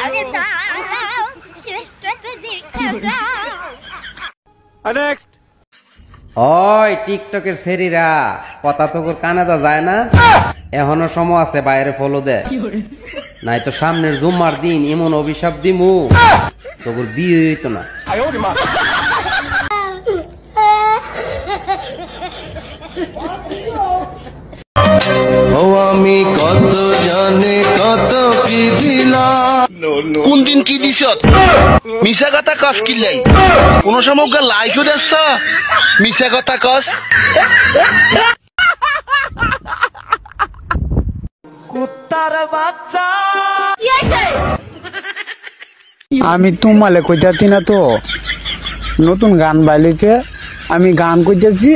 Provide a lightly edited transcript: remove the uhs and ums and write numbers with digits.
আরে দাও শেষটাতে দেখে যাও। নেক্সট। ওই টিকটকের সেরিরা কথা তো কানে তো যায় না, এখনো সময় আছে, বাইরে ফলো দে, নাই তো সামনের জুম্মার দিন এমন অভিশাপ দিমু তোর বিয়ে হইতো না। ও আমি কত জানে কত কি দিলাম, কোন দিন কি দিছ মিশা কথা কস কিলাই কোন সময় লাইকও দিচ্ছ মিশা কথা কস। কুত্তার বাচ্চা। আমি তোমালে কইতাছি না তো, নতুন গান বাইলিতে আমি গান কইতেছি,